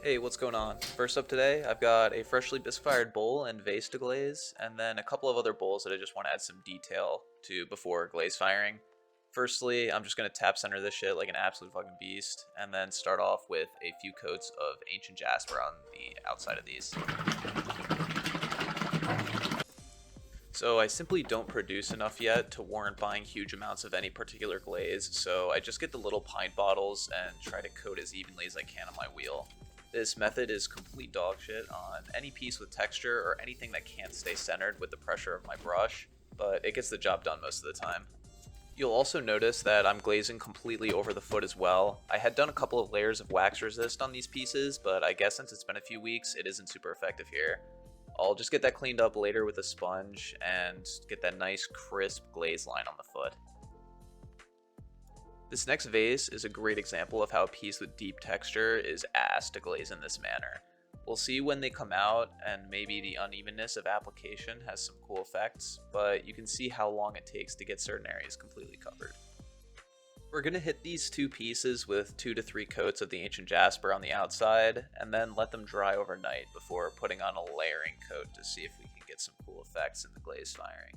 Hey, what's going on? First up today, I've got a freshly bisque-fired bowl and vase to glaze, and then a couple of other bowls that I just want to add some detail to before glaze firing. Firstly, I'm just going to tap center this shit like an absolute fucking beast, and then start off with a few coats of ancient jasper on the outside of these. So I simply don't produce enough yet to warrant buying huge amounts of any particular glaze, so I just get the little pint bottles and try to coat as evenly as I can on my wheel. This method is complete dog shit on any piece with texture or anything that can't stay centered with the pressure of my brush, but it gets the job done most of the time. You'll also notice that I'm glazing completely over the foot as well. I had done a couple of layers of wax resist on these pieces, but I guess since it's been a few weeks, it isn't super effective here. I'll just get that cleaned up later with a sponge and get that nice crisp glaze line on the foot. This next vase is a great example of how a piece with deep texture is ass to glaze in this manner. We'll see when they come out, and maybe the unevenness of application has some cool effects, but you can see how long it takes to get certain areas completely covered. We're going to hit these two pieces with 2 to 3 coats of the ancient jasper on the outside, and then let them dry overnight before putting on a layering coat to see if we can get some cool effects in the glaze firing.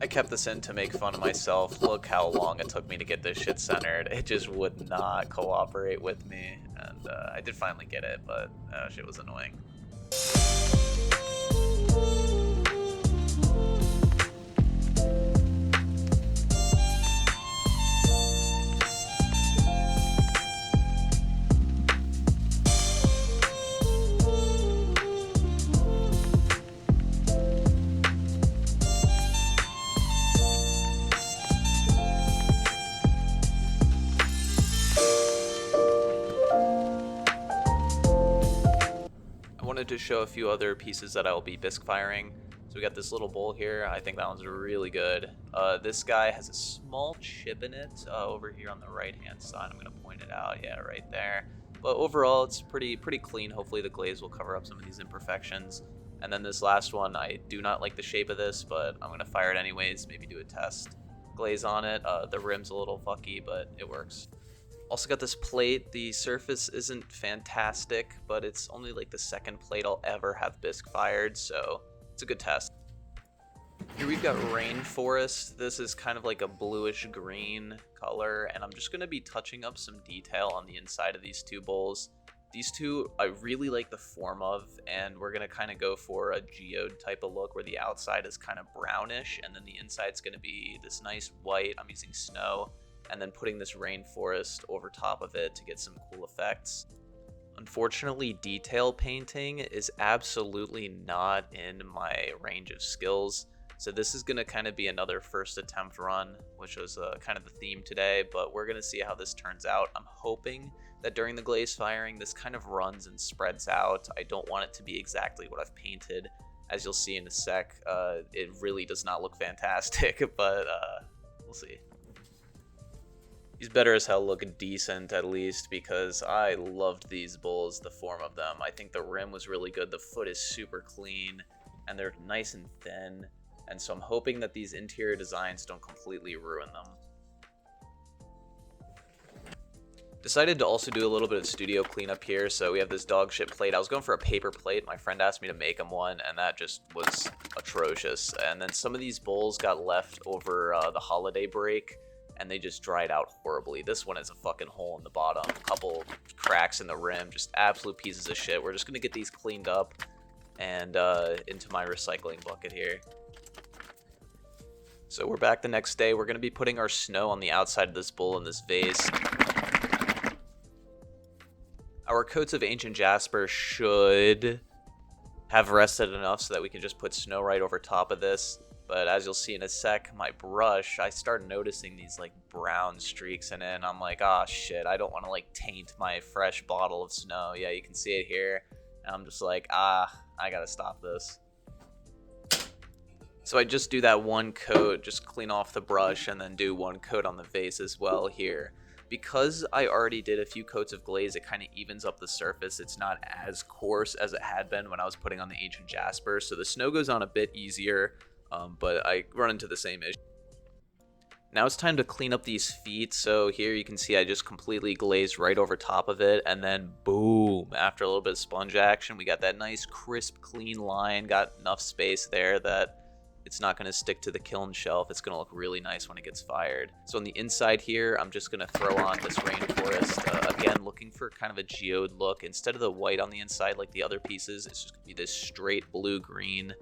I kept this in to make fun of myself. Look how long it took me to get this shit centered. It just would not cooperate with me, and I did finally get it, but shit was annoying. I wanted to show a few other pieces that I will be bisque firing. So we got this little bowl here. I think that one's really good. This guy has a small chip in it over here on the right hand side. I'm gonna point it out. Yeah, right there. But overall, it's pretty clean. Hopefully the glaze will cover up some of these imperfections. And then this last one, I do not like the shape of this, but I'm gonna fire it anyways. Maybe do a test glaze on it. The rim's a little fucky, but it works. Also got this plate. The surface isn't fantastic, but it's only like the second plate I'll ever have bisque fired, so it's a good test. Here we've got Rainforest. This is kind of like a bluish green color, and I'm just going to be touching up some detail on the inside of these two bowls. These two I really like the form of, and we're going to kind of go for a geode type of look where the outside is kind of brownish, and then the inside's going to be this nice white. I'm using snow, and then putting this rainforest over top of it to get some cool effects. Unfortunately, detail painting is absolutely not in my range of skills, so this is going to kind of be another first attempt run, which was kind of the theme today, but we're going to see how this turns out. I'm hoping that during the glaze firing, this kind of runs and spreads out. I don't want it to be exactly what I've painted. As you'll see in a sec, it really does not look fantastic, but we'll see. These better as hell look decent, at least, because I loved these bowls, the form of them. I think the rim was really good, the foot is super clean, and they're nice and thin, and so I'm hoping that these interior designs don't completely ruin them. Decided to also do a little bit of studio cleanup here, so we have this dog shit plate. I was going for a paper plate. My friend asked me to make him one, and that just was atrocious. And then some of these bowls got left over the holiday break, and they just dried out horribly. This one has a fucking hole in the bottom, a couple cracks in the rim, just absolute pieces of shit. We're just gonna get these cleaned up and into my recycling bucket here. So we're back the next day. We're gonna be putting our snow on the outside of this bowl in this vase. Our coats of ancient jasper should have rested enough so that we can just put snow right over top of this. But as you'll see in a sec, my brush, I start noticing these like brown streaks in it, and I'm like, ah, shit, I don't want to like taint my fresh bottle of snow. Yeah, you can see it here. And I'm just like, I gotta stop this. So I just do that one coat, just clean off the brush, and then do one coat on the vase as well here. Because I already did a few coats of glaze, it kind of evens up the surface. It's not as coarse as it had been when I was putting on the Ancient Jasper, so the snow goes on a bit easier, but I run into the same issue. Now it's time to clean up these feet. So here you can see I just completely glazed right over top of it, and then boom, after a little bit of sponge action, we got that nice crisp clean line. Got enough space there that it's not going to stick to the kiln shelf. It's going to look really nice when it gets fired. So on the inside here, I'm just going to throw on this rainforest. Again, looking for kind of a geode look. Instead of the white on the inside like the other pieces, it's just going to be this straight blue-green.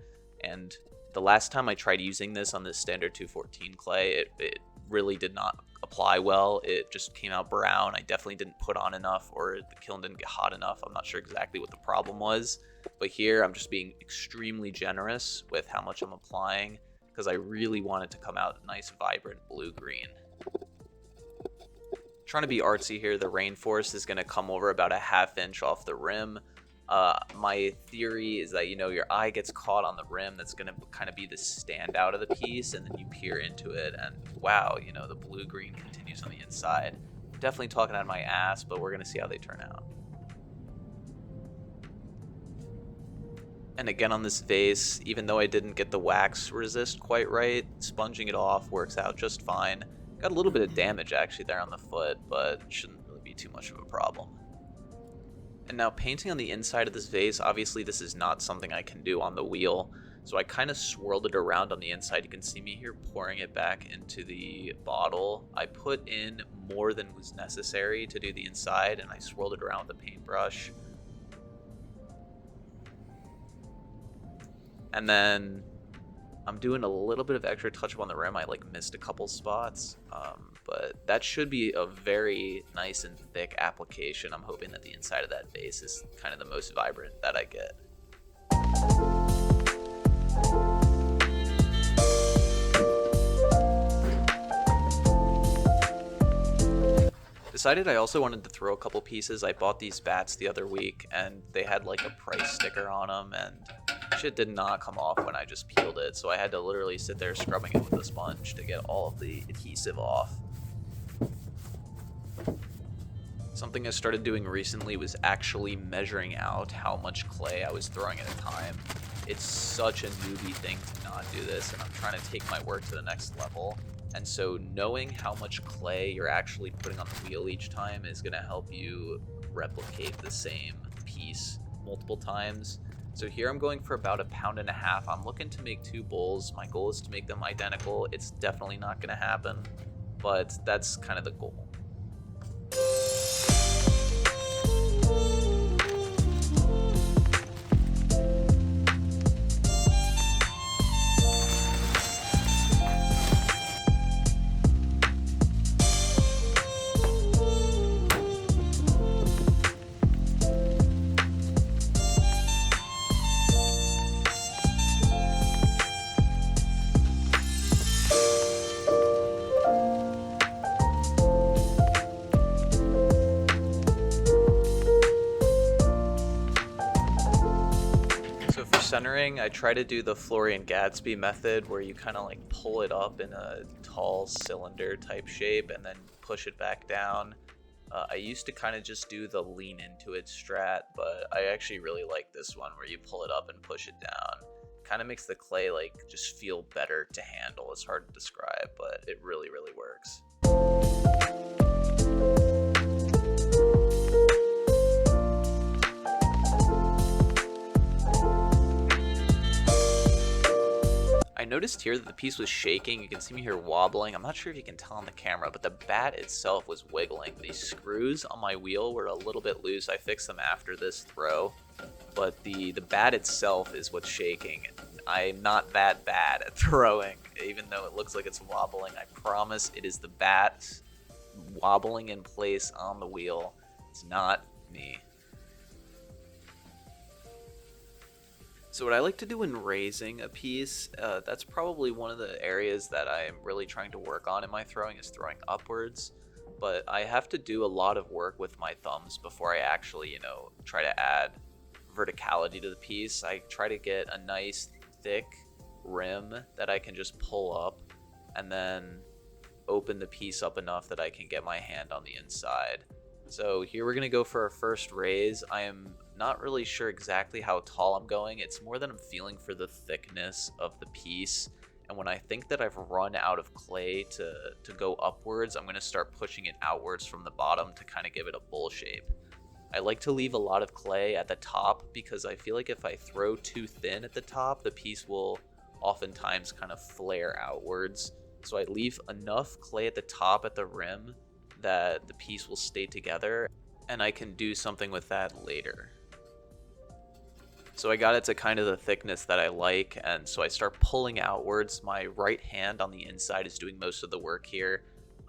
And the last time I tried using this on this standard 214 clay, it really did not apply well. It just came out brown. I definitely didn't put on enough, or the kiln didn't get hot enough. I'm not sure exactly what the problem was. But here I'm just being extremely generous with how much I'm applying, because I really want it to come out nice, vibrant blue-green. Trying to be artsy here, the rainforest is going to come over about a ½ inch off the rim. My theory is that, your eye gets caught on the rim. That's going to kind of be the standout of the piece, and then you peer into it, and wow, the blue-green continues on the inside. I'm definitely talking out of my ass, but we're going to see how they turn out. And again on this vase, even though I didn't get the wax resist quite right, sponging it off works out just fine. Got a little bit of damage actually there on the foot, but shouldn't really be too much of a problem. And now painting on the inside of this vase, obviously this is not something I can do on the wheel, so I kind of swirled it around on the inside. You can see me here pouring it back into the bottle. I put in more than was necessary to do the inside, and I swirled it around with a paintbrush. And then I'm doing a little bit of extra touch-up on the rim. I missed a couple spots, but that should be a very nice and thick application. I'm hoping that the inside of that vase is kind of the most vibrant that I get. Decided I also wanted to throw a couple pieces. I bought these bats the other week, and they had like a price sticker on them, and shit did not come off when I just peeled it, so I had to literally sit there scrubbing it with a sponge to get all of the adhesive off. Something I started doing recently was actually measuring out how much clay I was throwing at a time. It's such a newbie thing to not do this, and I'm trying to take my work to the next level. And so knowing how much clay you're actually putting on the wheel each time is going to help you replicate the same piece multiple times. So here I'm going for about 1.5 pounds. I'm looking to make 2 bowls. My goal is to make them identical. It's definitely not going to happen, but that's kind of the goal. Centering, I try to do the Florian Gatsby method where you kind of like pull it up in a tall cylinder type shape and then push it back down. I used to kind of just do the lean into it strat, but I actually really like this one where you pull it up and push it down. Kind of makes the clay like just feel better to handle. It's hard to describe, but it really, really works. I noticed here that the piece was shaking. You can see me here wobbling. I'm not sure if you can tell on the camera, but the bat itself was wiggling. These screws on my wheel were a little bit loose. I fixed them after this throw, but the bat itself is what's shaking. I'm not that bad at throwing, even though it looks like it's wobbling. I promise it is the bat wobbling in place on the wheel. It's not me. So what I like to do when raising a piece, that's probably one of the areas that I'm really trying to work on in my throwing is throwing upwards. But I have to do a lot of work with my thumbs before I actually, try to add verticality to the piece. I try to get a nice thick rim that I can just pull up and then open the piece up enough that I can get my hand on the inside. So here we're going to go for our first raise. I am not really sure exactly how tall I'm going. It's more that I'm feeling for the thickness of the piece. And when I think that I've run out of clay to go upwards, I'm going to start pushing it outwards from the bottom to kind of give it a bowl shape. I like to leave a lot of clay at the top because I feel like if I throw too thin at the top, the piece will oftentimes kind of flare outwards. So I leave enough clay at the top at the rim that the piece will stay together, and I can do something with that later. So I got it to kind of the thickness that I like, and so I start pulling outwards. My right hand on the inside is doing most of the work here.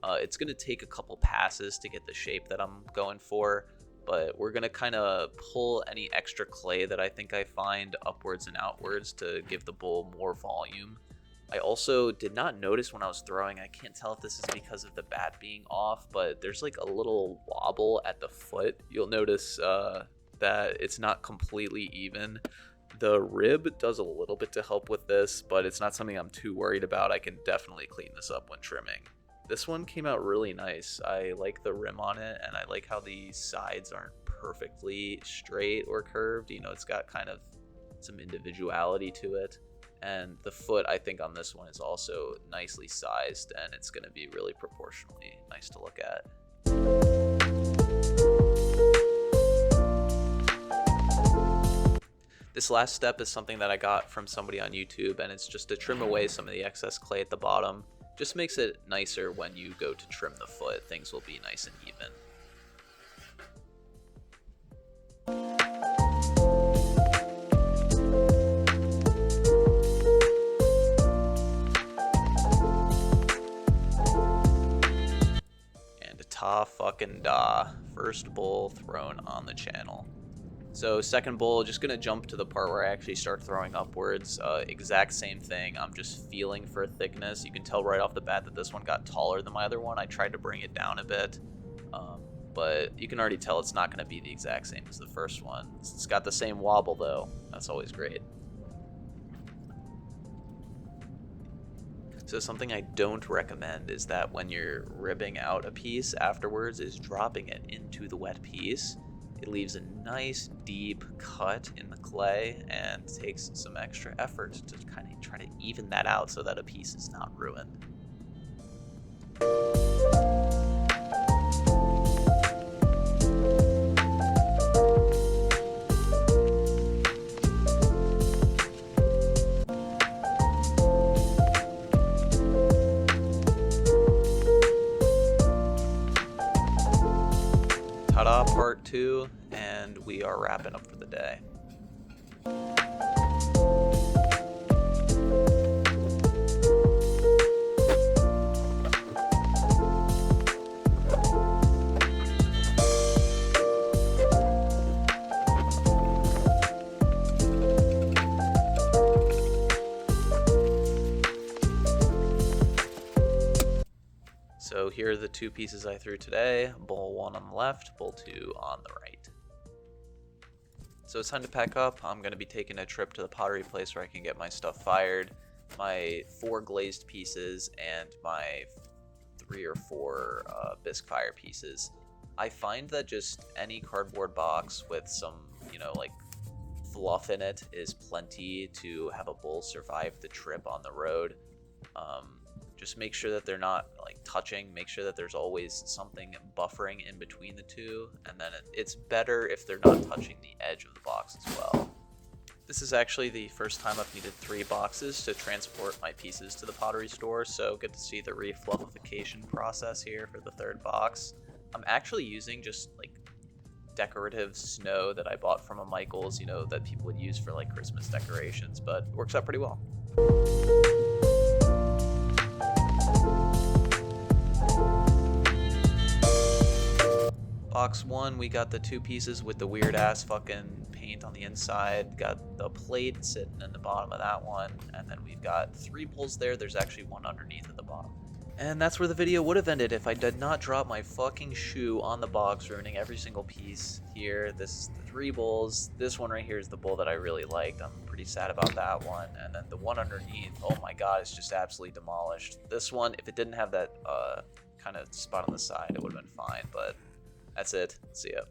It's going to take a couple passes to get the shape that I'm going for, but we're going to kind of pull any extra clay that I think I find upwards and outwards to give the bowl more volume. I also did not notice when I was throwing, I can't tell if this is because of the bat being off, but there's like a little wobble at the foot. You'll notice that it's not completely even. The rib does a little bit to help with this, but it's not something I'm too worried about. I can definitely clean this up when trimming. This one came out really nice. I like the rim on it, and I like how the sides aren't perfectly straight or curved. It's got kind of some individuality to it. And the foot, I think, on this one is also nicely sized, and it's going to be really proportionally nice to look at. This last step is something that I got from somebody on YouTube, and it's just to trim away some of the excess clay at the bottom. Just makes it nicer when you go to trim the foot. Things will be nice and even. Ta fucking da. First bowl thrown on the channel. So second bowl, just gonna jump to the part where I actually start throwing upwards. Exact same thing. I'm just feeling for thickness. You can tell right off the bat that this one got taller than my other one. I tried to bring it down a bit, but you can already tell it's not gonna be the exact same as the first one. It's got the same wobble though. That's always great. So something I don't recommend is that when you're ribbing out a piece afterwards is dropping it into the wet piece. It leaves a nice deep cut in the clay and takes some extra effort to kind of try to even that out so that a piece is not ruined. Ta-da, part 2, and we are wrapping up for the day. So here are the two pieces I threw today, bowl 1 on the left, bowl 2 on the right. So it's time to pack up. I'm going to be taking a trip to the pottery place where I can get my stuff fired, my 4 glazed pieces, and my 3 or 4 bisque fire pieces. I find that just any cardboard box with some, like fluff in it is plenty to have a bowl survive the trip on the road. Just make sure that they're not like touching, make sure that there's always something buffering in between the two, and then it's better if they're not touching the edge of the box as well. This is actually the first time I've needed 3 boxes to transport my pieces to the pottery store, so good to see the refluffification process here for the 3rd box. I'm actually using just like decorative snow that I bought from a Michaels, that people would use for like Christmas decorations, but it works out pretty well. Box 1, we got the 2 pieces with the weird ass fucking paint paint on the inside. Got the plate sitting in the bottom of that one. And then we've got 3 bowls there. There's actually one underneath at the bottom. And that's where the video would have ended if I did not drop my fucking shoe on the box, ruining every single piece here. This is the 3 bowls. This one right here is the bowl that I really liked. I'm pretty sad about that one. And then the one underneath, oh my god, it's just absolutely demolished. This one, if it didn't have that kind of spot on the side, it would have been fine. But that's it. See ya.